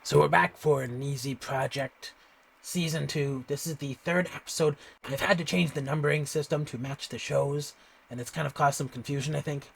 So we're back for Nizi Project Season 2. This is the third episode. I've had to change the numbering system to match the shows, and it's kind of caused some confusion, I think.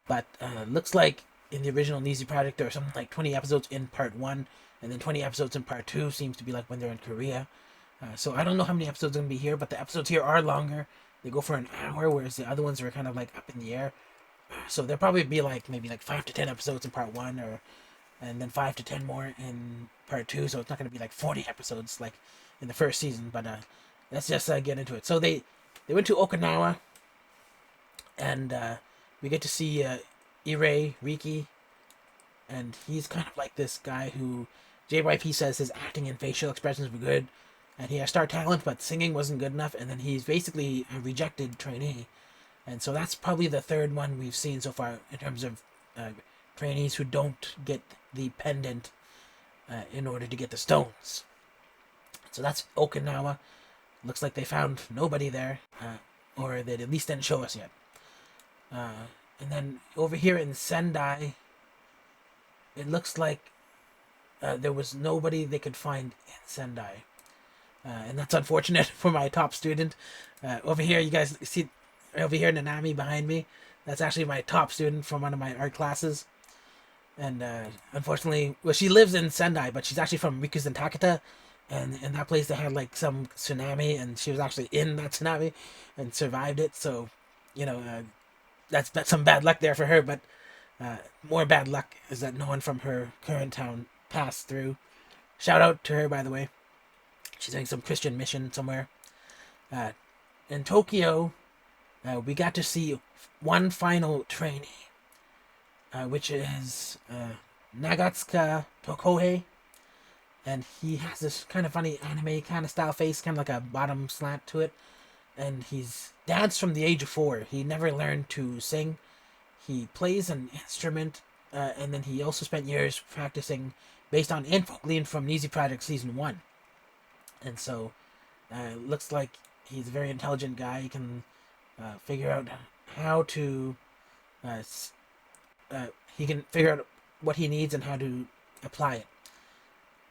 But looks like in the original Nizi Project, there are something like 20 episodes in part 1, and then 20 episodes in part 2, seems to be like when they're in Korea. So I don't know how many episodes are going to be here, but the episodes here are longer. They go for an hour, whereas the other ones are kind of like up in the air. So there'll probably be like maybe like 5 to 10 episodes in part 1, or and then 5 to 10 more in part 2. So it's not going to be like 40 episodes like in the first season. But let's just get into it. So they went to Okinawa, and we get to see Ire Riki, and he's kind of like this guy who JYP says his acting and facial expressions were good, and he has star talent, but singing wasn't good enough, and then he's basically a rejected trainee. And so that's probably the third one we've seen so far in terms of trainees who don't get the pendant in order to get the stones. So that's Okinawa. Looks like they found nobody there, or they at least didn't show us yet. And then over here in Sendai, it looks like there was nobody they could find in Sendai. And that's unfortunate for my top student. Over here, you guys see, over here, Nanami behind me, that's actually my top student from one of my art classes. And unfortunately, well, she lives in Sendai, but she's actually from Rikuzen Takata. And in that place, they had like some tsunami, and she was actually in that tsunami and survived it. So, you know, that's some bad luck there for her. But more bad luck is that no one from her current town passed through. Shout out to her, by the way. She's doing some Christian mission somewhere. In Tokyo, we got to see one final trainee, which is Nagatsuka Tokohei. And he has this kind of funny anime kind of style face, kind of like a bottom slant to it. And he's danced from the age of 4. He never learned to sing. He plays an instrument, and then he also spent years practicing based on info gleaned from Nizi Project Season 1. And so, looks like he's a very intelligent guy. He can figure out how to. He can figure out what he needs and how to apply it.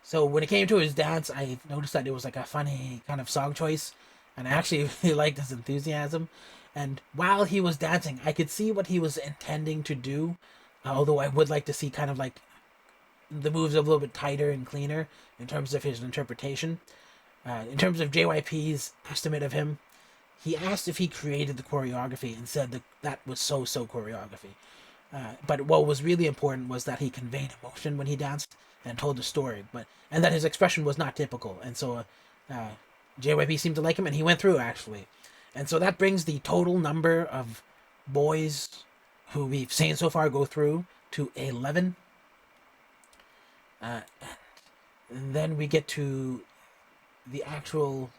So when it came to his dance, I noticed that it was like a funny kind of song choice, and I actually really liked his enthusiasm. And while he was dancing, I could see what he was intending to do, although I would like to see kind of like the moves a little bit tighter and cleaner in terms of his interpretation. In terms of JYP's estimate of him, he asked if he created the choreography and said that that was so choreography. But what was really important was that he conveyed emotion when he danced and told the story, and that his expression was not typical. And so JYP seemed to like him, and he went through actually. And so that brings the total number of boys who we've seen so far go through to 11. And then we get to the actual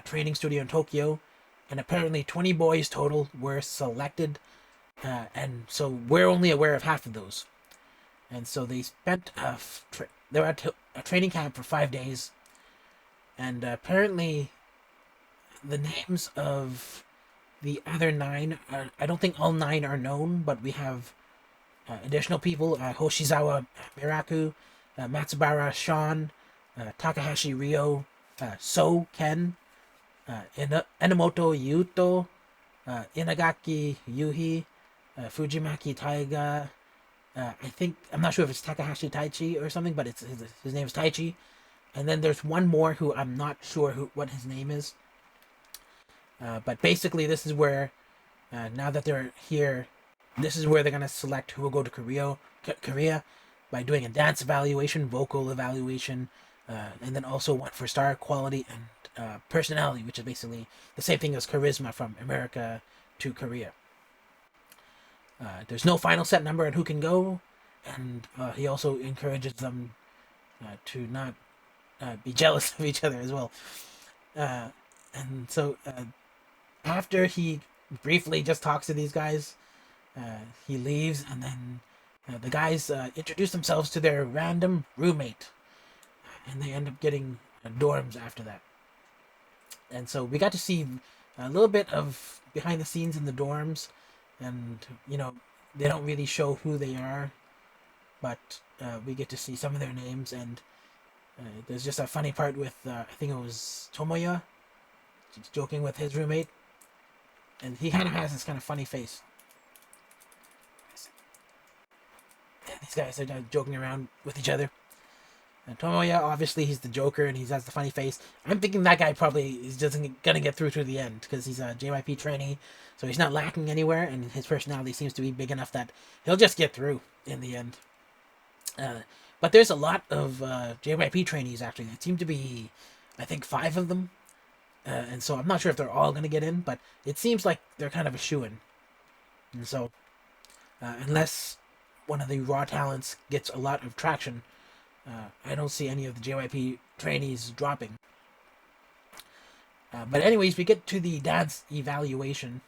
training studio in Tokyo, and apparently 20 boys total were selected, and so we're only aware of half of those. And so they spent they were at a training camp for 5 days, and apparently the names of the other 9 are, I don't think all 9 are known, but we have additional people: Hoshizawa Miraku, Matsubara Sean, Takahashi Ryo, So Ken, Enomoto Yuto, Inagaki Yuhi, Fujimaki Taiga. I'm not sure if it's Takahashi Taichi or something, but his name is Taichi. And then there's one more who I'm not sure what his name is. But basically, this is where, now that they're here, this is where they're going to select who will go to Korea by doing a dance evaluation, vocal evaluation, and then also one for star quality and personality, which is basically the same thing as charisma from America to Korea. There's no final set number on who can go, and he also encourages them to not be jealous of each other as well. And so after he briefly just talks to these guys, he leaves, and then the guys introduce themselves to their random roommate, and they end up getting dorms after that. And so we got to see a little bit of behind the scenes in the dorms, and they don't really show who they are but we get to see some of their names, and there's just a funny part with I think it was Tomoya joking with his roommate, and he kind of has this kind of funny face. And these guys are joking around with each other. And Tomoya, obviously, he's the Joker, and he has the funny face. I'm thinking that guy probably is just gonna get through to the end because he's a JYP trainee, so he's not lacking anywhere, and his personality seems to be big enough that he'll just get through in the end. But there's a lot of JYP trainees actually. There seem to be, I think, 5 of them, and so I'm not sure if they're all gonna get in, but it seems like they're kind of a shoo-in. And so, unless one of the raw talents gets a lot of traction, I don't see any of the JYP trainees dropping. But anyways, we get to the dance evaluation.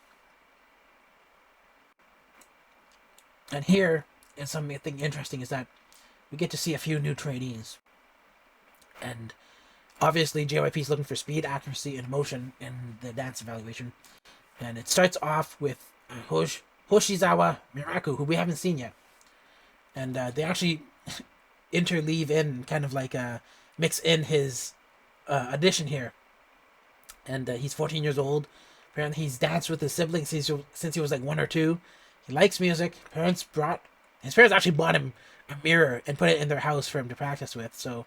And here is something interesting is that we get to see a few new trainees. And obviously JYP is looking for speed, accuracy, and motion in the dance evaluation. And it starts off with Hoshizawa Miraku, who we haven't seen yet. And they actually interleave in, kind of like mix in his audition here. And he's 14 years old. Apparently he's danced with his siblings since he was like 1 or 2. He likes music. His parents actually bought him a mirror and put it in their house for him to practice with. So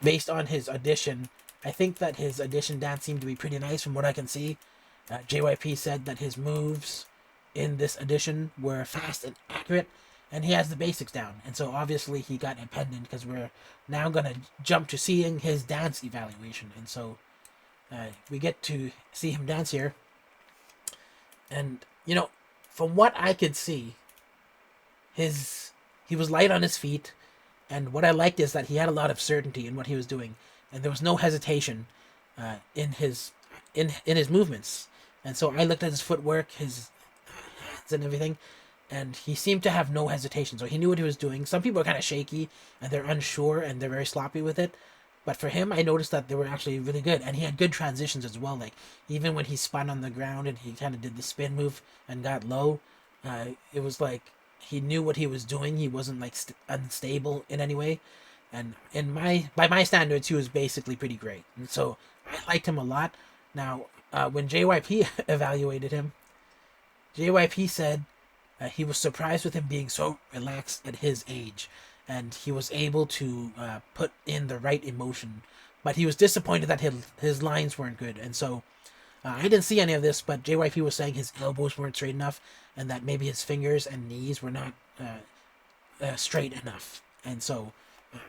based on his audition, I think that his audition dance seemed to be pretty nice from what I can see. JYP said that his moves in this audition were fast and accurate, and he has the basics down. And so obviously he got a pendant because we're now going to jump to seeing his dance evaluation. And so we get to see him dance here. And, from what I could see, he was light on his feet. And what I liked is that he had a lot of certainty in what he was doing. And there was no hesitation in his movements. And so I looked at his footwork, his hands and everything, and he seemed to have no hesitation. So he knew what he was doing. Some people are kind of shaky and they're unsure and they're very sloppy with it. But for him, I noticed that they were actually really good. And he had good transitions as well. Like, even when he spun on the ground and he kind of did the spin move and got low, it was like he knew what he was doing. He wasn't like unstable in any way. And by my standards, he was basically pretty great. And so I liked him a lot. Now, when JYP evaluated him, JYP said he was surprised with him being so relaxed at his age, and he was able to put in the right emotion. But he was disappointed that his lines weren't good, and so I didn't see any of this. But JYP was saying his elbows weren't straight enough, and that maybe his fingers and knees were not straight enough. And so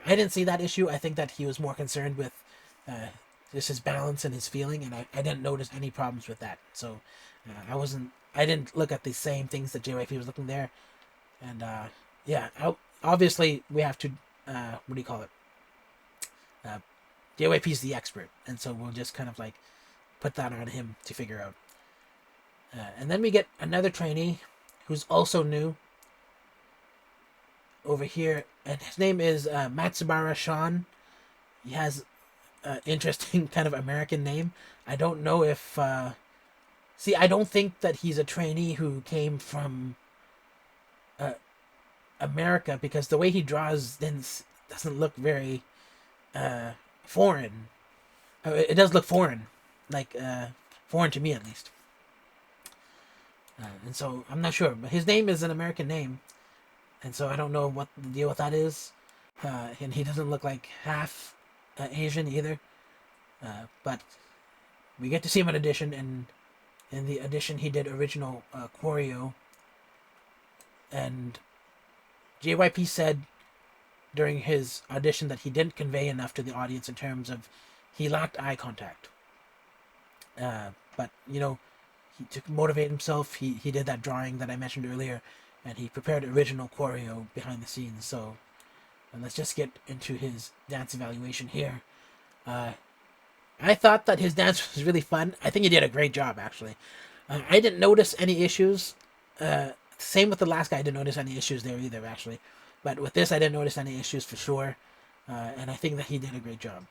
I didn't see that issue. I think that he was more concerned with just his balance and his feeling, and I didn't notice any problems with that. So I didn't look at the same things that JYP was looking there. And obviously we have to what do you call it? JYP's the expert, and so we'll just kind of like put that on him to figure out. And then we get another trainee who's also new over here, and his name is Matsubara Sean. He has an interesting kind of American name. I don't know if I don't think that he's a trainee who came from America, because the way he draws doesn't look very foreign. It does look foreign, like foreign to me at least. And so I'm not sure, but his name is an American name, and so I don't know what the deal with that is. And he doesn't look like half Asian either. But we get to see him in audition, and in the audition he did original choreo. And JYP said during his audition that he didn't convey enough to the audience in terms of he lacked eye contact. But to motivate himself, he did that drawing that I mentioned earlier, and he prepared original choreo behind the scenes. So let's just get into his dance evaluation here. I thought that his dance was really fun. I think he did a great job, actually. I didn't notice any issues. Same with the last guy, I didn't notice any issues there either, actually. But with this, I didn't notice any issues for sure. And I think that he did a great job.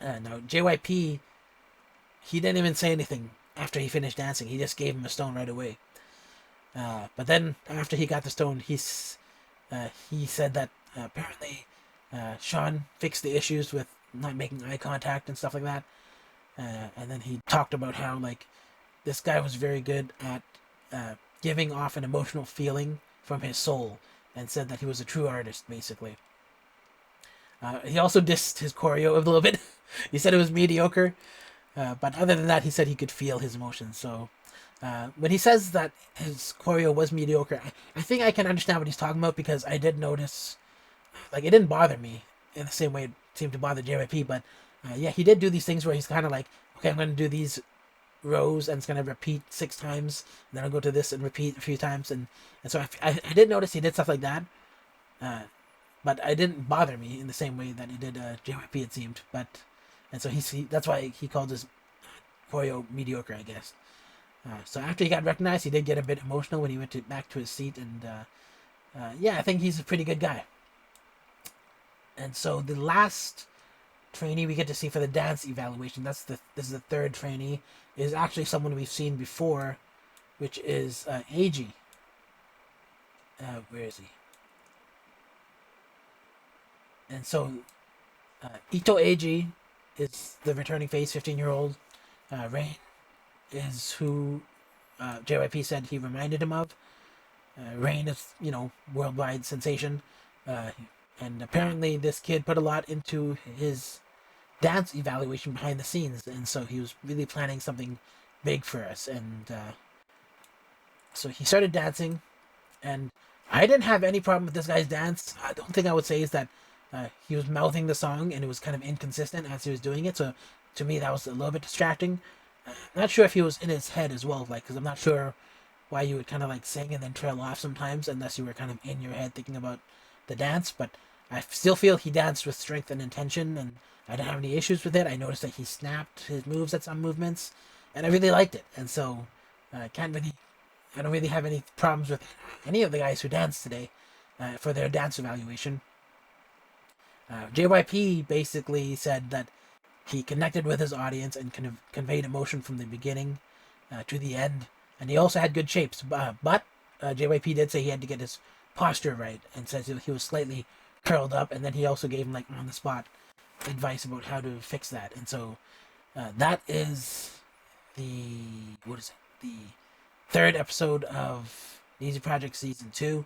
Now, JYP, he didn't even say anything after he finished dancing. He just gave him a stone right away. But then, after he got the stone, he said that apparently Sean fixed the issues with not making eye contact and stuff like that. And then he talked about how like this guy was very good at giving off an emotional feeling from his soul, and said that he was a true artist, basically. He also dissed his choreo a little bit. He said it was mediocre, but other than that, he said he could feel his emotions. So when he says that his choreo was mediocre, I think I can understand what he's talking about, because I did notice, like, it didn't bother me in the same way it seemed to bother JYP, but yeah, he did do these things where he's kind of like, okay, I'm going to do these rows and it's going to repeat 6 times, and then I'll go to this and repeat a few times, and so I did notice he did stuff like that, but it didn't bother me in the same way that it did JYP, it seemed. But and so that's why he called his choreo mediocre, I guess. So after he got recognized, he did get a bit emotional when he went back to his seat, and yeah, I think he's a pretty good guy. And so the last trainee we get to see for the dance evaluation, this is the third trainee, is actually someone we've seen before, which is Eiji. Where is he? And so Ito Eiji is the returning face, 15-year-old. Rain is who JYP said he reminded him of. Rain is, worldwide sensation. And apparently this kid put a lot into his dance evaluation behind the scenes, and so he was really planning something big for us. And so he started dancing, and I didn't have any problem with this guy's dance. I don't think I would say is that he was mouthing the song and it was kind of inconsistent as he was doing it, so to me that was a little bit distracting. I'm not sure if he was in his head as well, like, because I'm not sure why you would kind of like sing and then trail off sometimes unless you were kind of in your head thinking about the dance. But I still feel he danced with strength and intention, and I didn't have any issues with it. I noticed that he snapped his moves at some movements, and I really liked it. And so I don't really have any problems with any of the guys who danced today for their dance evaluation. JYP basically said that he connected with his audience and kind of conveyed emotion from the beginning to the end, and he also had good shapes. But JYP did say he had to get his posture right, and says he was slightly curled up, and then he also gave him like on the spot advice about how to fix that. And so that is the third episode of Nizi Project Season 2.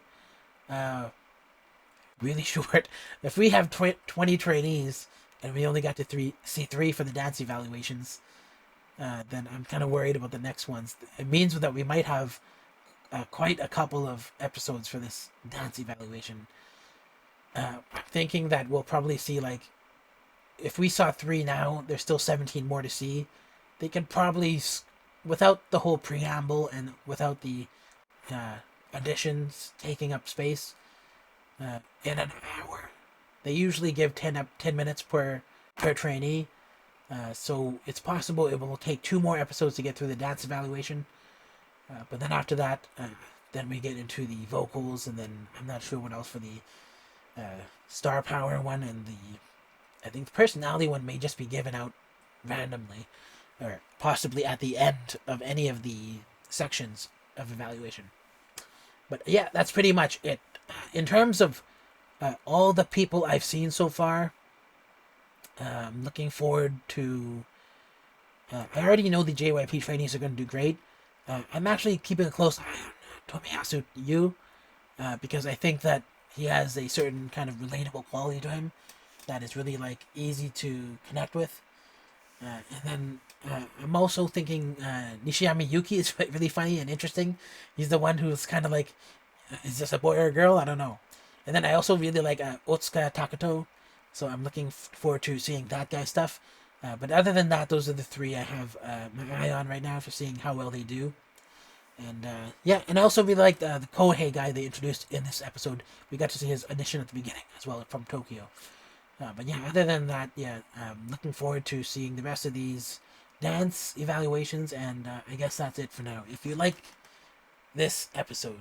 Really short. If we have 20 trainees and we only got to see 3 for the dance evaluations, then I'm kind of worried about the next ones. It means that we might have quite a couple of episodes for this dance evaluation. I'm thinking that we'll probably see, like, if we saw 3 now, there's still 17 more to see. They can probably, without the whole preamble and without the additions taking up space, in an hour. They usually give 10 minutes per trainee, so it's possible it will take 2 more episodes to get through the dance evaluation. But then after that, then we get into the vocals, and then I'm not sure what else for the star power one, and I think the personality one may just be given out randomly, or possibly at the end of any of the sections of evaluation. But yeah, that's pretty much it. In terms of all the people I've seen so far, I'm looking forward to... I already know the JYP trainees are going to do great. I'm actually keeping a close eye on Tomiyasu Yu, because I think that he has a certain kind of relatable quality to him that is really, like, easy to connect with. And then I'm also thinking Nishiyama Yuki is really funny and interesting. He's the one who's kind of like, is this a boy or a girl? I don't know. And then I also really like Otsuka Takato, so I'm looking forward to seeing that guy's stuff. But other than that, those are the 3 I have my eye on right now for seeing how well they do. And yeah, and I also really like the Kohei guy they introduced in this episode. We got to see his audition at the beginning as well, from Tokyo. But yeah, other than that, yeah, I'm looking forward to seeing the rest of these dance evaluations, and I guess that's it for now. If you like this episode,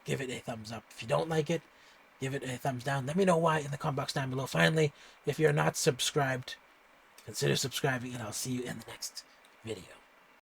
give it a thumbs up. If you don't like it, give it a thumbs down. Let me know why in the comment box down below. Finally, if you're not subscribed, consider subscribing, and I'll see you in the next video.